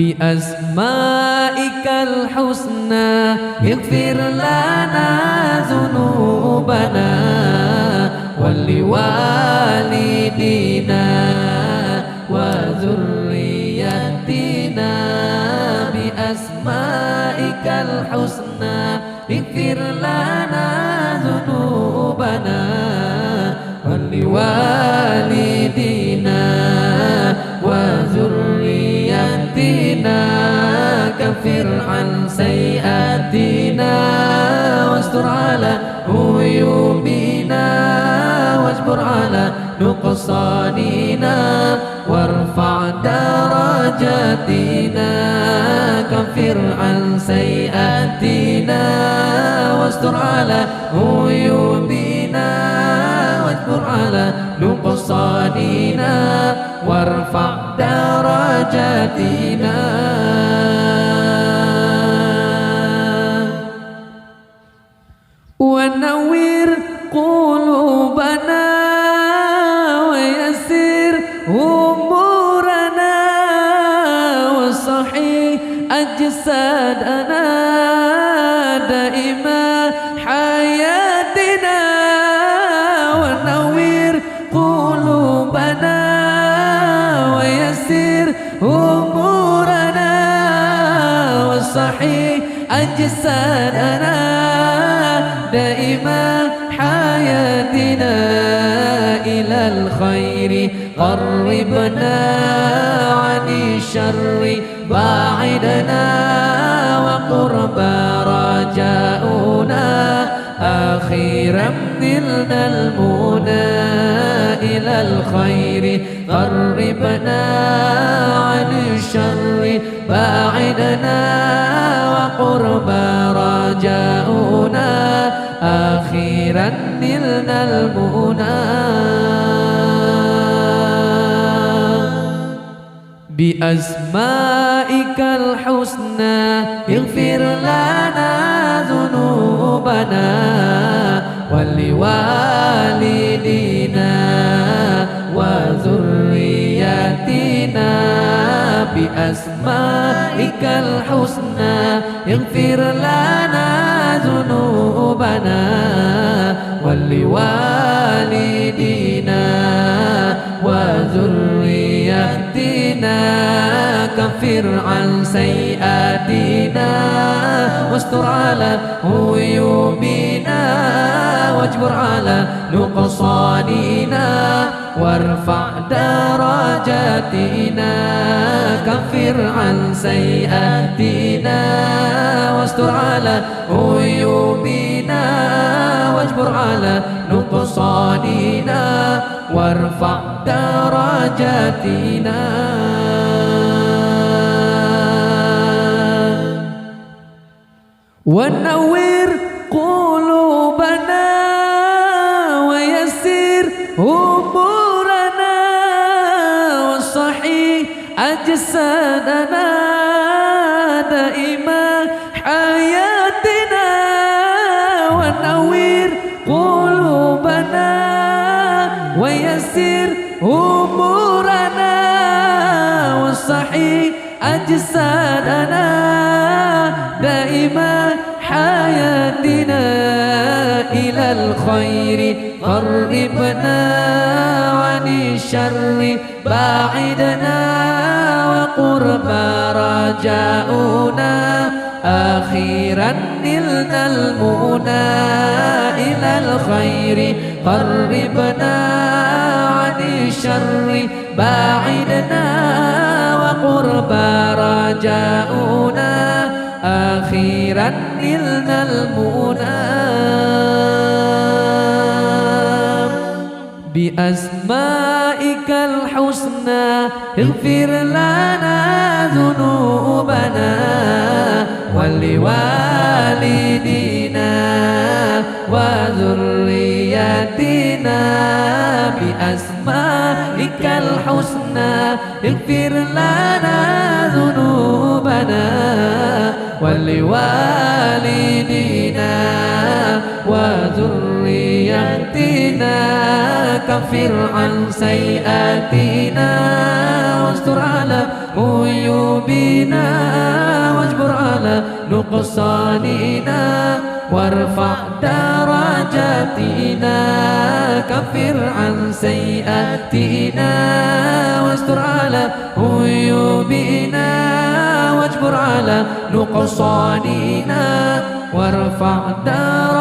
بأسمائك الحسنى اغفر لنا ذنوبنا ولوالدينا وذريتنا بأسمائك الحسنى اغفر لنا ذنوبنا ولوالدينا وذريتنا كفر عن سيئاتنا واستر على عيوبنا واجبر على نقصاننا وارفع درجاتنا كفر عن سيئاتنا واستر على عيوبنا واجبر على نقصاننا وارفع درجاتنا ونوّر قلوبنا ويسر أمورنا وصحي أجسادنا دائما حياتنا ونوّر قلوبنا ويسر أمورنا وصحي أجسادنا دائما حياتنا إلى الخير قربنا عن الشر باعدنا وقرب رجاؤنا أخيرا نلنا المنى إلى الخير قربنا عن الشر باعدنا وقرب رجاؤنا أخيرا نلنا المنى بأسمائك الحسنى اغفر لنا ذنوبنا ولوالدينا وذريتنا بأسمائك الحسنى اغفر لنا ذنوبنا ولوالدينا وذريتنا كفر عن سيئاتنا واستر على عيوبنا واجبر على نقصاننا وارفع درجاتنا كفر عن سيئاتنا واستر على عيوبنا واجبر على نقصاننا وارفع درجاتنا ونوّر قلوبنا ويسر أمورنا وصحي أجسادنا دائما حياتنا ونوّر قلوبنا ويسر أمورنا وصحي أجسادنا دائما حياتنا إلى الخير قربنا عن الشر باعدنا وقرب رجاؤنا أخيرا نلنا المنى إلى الخير قربنا عن الشر باعدنا وقرب رجاؤنا أخيرا نلنا المنى بأسمائك الحسنى اغفر لنا ذنوبنا ولوالدينا وذريتنا بأسمائك الحسنى اغفر لنا ذنوبنا ولوالدينا وذريتنا كفر عن سيئاتنا واستر على عيوبنا واجبر على نقصاننا وارفع درجاتنا كفر عن سيئاتنا واستر على عيوبنا واجبر على نقصاننا وارفع درجاتنا